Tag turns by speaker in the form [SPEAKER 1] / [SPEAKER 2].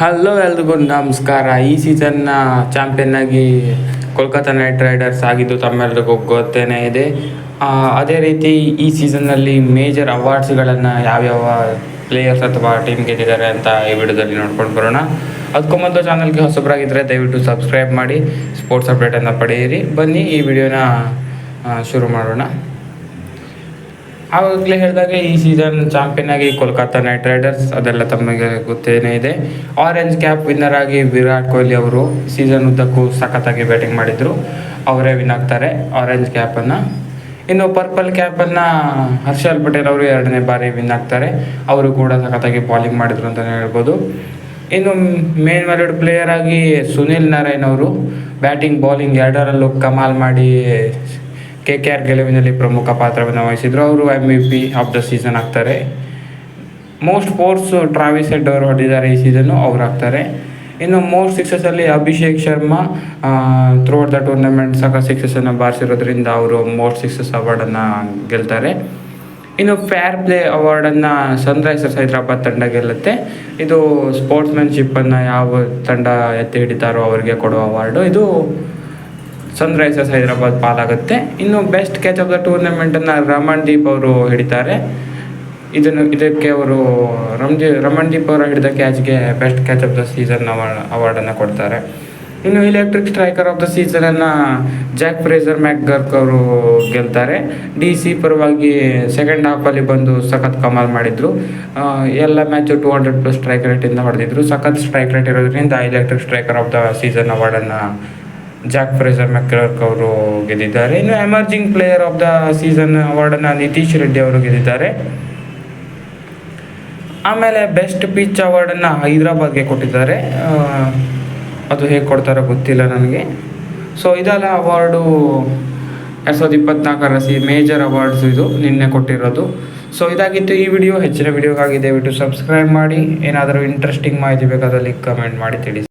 [SPEAKER 1] Hello ಎಲ್ರಿಗೂ ನಮಸ್ಕಾರ. ಈ ಸೀಸನ್ನ ಚಾಂಪಿಯನ್ ಆಗಿ ಕೋಲ್ಕತ್ತಾ ನೈಟ್ ರೈಡರ್ಸ್ ಆಗಿದ್ದು ತಮ್ಮೆಲ್ಲರಿಗೂ ಗೊತ್ತೇನೆ ಇದೆ. ಅದೇ ರೀತಿ ಈ ಸೀಸನ್ನಲ್ಲಿ ಮೇಜರ್ ಅವಾರ್ಡ್ಸ್ಗಳನ್ನು ಯಾವ್ಯಾವ ಪ್ಲೇಯರ್ಸ್ ಅಥವಾ ಟೀಮ್ ಗೆದ್ದಿದ್ದಾರೆ ಅಂತ ಈ ವಿಡಿಯೋದಲ್ಲಿ ನೋಡ್ಕೊಂಡು ಬರೋಣ. ಅದಕ್ಕೂ ಮೊದಲು ಚಾನಲ್ಗೆ ಹೊಸಬರಾಗಿದ್ದರೆ ದಯವಿಟ್ಟು ಸಬ್ಸ್ಕ್ರೈಬ್ ಮಾಡಿ ಸ್ಪೋರ್ಟ್ಸ್ ಅಪ್ಡೇಟನ್ನು ಪಡೆಯಿರಿ. ಬನ್ನಿ ಈ ವಿಡಿಯೋನ ಶುರು ಮಾಡೋಣ. ಆವಾಗಲೇ ಹೇಳಿದಾಗೆ ಈ ಸೀಸನ್ ಚಾಂಪಿಯನ್ ಆಗಿ ಕೋಲ್ಕತ್ತಾ ನೈಟ್ ರೈಡರ್ಸ್, ಅದೆಲ್ಲ ತಮಗೆ ಗೊತ್ತೇನೇ ಇದೆ. ಆರೆಂಜ್ ಕ್ಯಾಪ್ ವಿನ್ನರ್ ಆಗಿ ವಿರಾಟ್ ಕೊಹ್ಲಿ ಅವರು ಸೀಸನ್ ಉದ್ದಕ್ಕೂ ಸಖತ್ತಾಗಿ ಬ್ಯಾಟಿಂಗ್ ಮಾಡಿದರು, ಅವರೇ ವಿನ್ ಆಗ್ತಾರೆ ಆರೆಂಜ್ ಕ್ಯಾಪನ್ನು. ಇನ್ನು ಪರ್ಪಲ್ ಕ್ಯಾಪನ್ನು ಹರ್ಷಲ್ ಪಟೇಲ್ ಅವರು 2ನೇ ಬಾರಿ ವಿನ್ ಆಗ್ತಾರೆ, ಅವರು ಕೂಡ ಸಖತ್ತಾಗಿ ಬಾಲಿಂಗ್ ಮಾಡಿದರು ಅಂತಲೇ ಹೇಳ್ಬೋದು. ಇನ್ನು ಮೇನ್ ವ್ಯಾಲ್ಯೂಡ್ ಪ್ಲೇಯರ್ ಆಗಿ ಸುನಿಲ್ ನಾರಾಯಣ್ ಅವರು ಬ್ಯಾಟಿಂಗ್ ಬೌಲಿಂಗ್ ಎರಡರಲ್ಲೂ ಕಮಾಲ್ ಮಾಡಿ KKR ಗೆಲುವಿನಲ್ಲಿ ಪ್ರಮುಖ ಪಾತ್ರವನ್ನು ವಹಿಸಿದರು. ಅವರು MVP ಆಫ್ ದ ಸೀಸನ್ ಆಗ್ತಾರೆ. ಮೋಸ್ಟ್ ಫೋರ್ಸ್ ಟ್ರಾವಿಸ್ ಹೆಡ್ ಅವರು ಹೊಡೆದಿದ್ದಾರೆ ಈ ಸೀಸನ್ನು, ಅವ್ರು ಆಗ್ತಾರೆ. ಇನ್ನು ಮೋಸ್ಟ್ ಸಿಕ್ಸಸಲ್ಲಿ Abhishek Sharma throughout the tournament ಸಖತ್ ಸಿಕ್ಸಸನ್ನು ಬಾರಿಸಿರೋದ್ರಿಂದ ಅವರು ಮೋಸ್ಟ್ ಸಿಕ್ಸಸ್ ಅವಾರ್ಡನ್ನು ಗೆಲ್ತಾರೆ. ಇನ್ನು ಫೇರ್ ಪ್ಲೇ ಅವಾರ್ಡನ್ನು ಸನ್ರೈಸರ್ಸ್ ಹೈದರಾಬಾದ್ ತಂಡ ಗೆಲ್ಲುತ್ತೆ. ಇದು ಸ್ಪೋರ್ಟ್ಸ್ಮನ್ಶಿಪ್ಪನ್ನು ಯಾವ ತಂಡ ಎತ್ತಿ ಹಿಡಿತಾರೋ ಅವರಿಗೆ ಕೊಡುವ ಅವಾರ್ಡು. ಇದು ಸನ್ರೈಸರ್ಸ್ ಹೈದರಾಬಾದ್ ಪಾಲಾಗುತ್ತೆ. ಇನ್ನು ಬೆಸ್ಟ್ ಕ್ಯಾಚ್ ಆಫ್ ದ ಟೂರ್ನಮೆಂಟನ್ನು ರಮಣ್ದೀಪ್ ಅವರು ಹಿಡಿತಾರೆ. ಇದಕ್ಕೆ ಅವರು ರಮಣ್ದೀಪ್ ಅವರು ಹಿಡಿದ ಕ್ಯಾಚ್ಗೆ best catch of the season ಅವಾರ್ಡನ್ನು ಕೊಡ್ತಾರೆ. ಇನ್ನು ಎಲೆಕ್ಟ್ರಿಕ್ ಸ್ಟ್ರೈಕರ್ ಆಫ್ ದ ಸೀಸನನ್ನು ಜಾಕ್ ಫ್ರೇಸರ್ ಮ್ಯಾಕ್ಗರ್ಕ್ ಅವರು ಗೆಲ್ತಾರೆ. DC ಪರವಾಗಿ ಸೆಕೆಂಡ್ ಹಾಫಲ್ಲಿ ಬಂದು ಸಖತ್ ಕಮಾಲ್ ಮಾಡಿದರು. ಎಲ್ಲ ಮ್ಯಾಚು 200+ ಸ್ಟ್ರೈಕ್ ರೇಟಿಂದ ಹೊಡೆದಿದ್ರು. ಸಖತ್ ಸ್ಟ್ರೈಕ್ ರೇಟ್ ಇರೋದ್ರಿಂದ electric striker of the season ಅವಾರ್ಡನ್ನು ಜಾಕ್ ಫ್ರೇಸರ್ ಮ್ಯಾಕ್ಗರ್ಕ್ ಅವರು ಗೆದ್ದಿದ್ದಾರೆ. ಇನ್ನು emerging player of the season ಅವಾರ್ಡನ್ನು ನಿತೀಶ್ ರೆಡ್ಡಿ ಅವರು ಗೆದ್ದಿದ್ದಾರೆ. ಆಮೇಲೆ ಬೆಸ್ಟ್ ಪಿಚ್ ಅವಾರ್ಡನ್ನು ಹೈದರಾಬಾದ್ಗೆ ಕೊಟ್ಟಿದ್ದಾರೆ. ಅದು ಹೇಗೆ ಕೊಡ್ತಾರೋ ಗೊತ್ತಿಲ್ಲ ನನಗೆ. ಸೊ ಇದೆಲ್ಲ ಅವಾರ್ಡು 2024 ಮೇಜರ್ ಅವಾರ್ಡ್ಸ್ ಇದು ನಿನ್ನೆ ಕೊಟ್ಟಿರೋದು. ಸೊ ಇದಾಗಿತ್ತು ಈ ವಿಡಿಯೋ. ಹೆಚ್ಚಿನ ವಿಡಿಯೋಗಾಗಿ ದಯವಿಟ್ಟು ಸಬ್ಸ್ಕ್ರೈಬ್ ಮಾಡಿ. ಏನಾದರೂ ಇಂಟ್ರೆಸ್ಟಿಂಗ್ ಮಾಹಿತಿ ಬೇಕಾದಲ್ಲಿ ಕಮೆಂಟ್ ಮಾಡಿ ತಿಳಿಸಿ.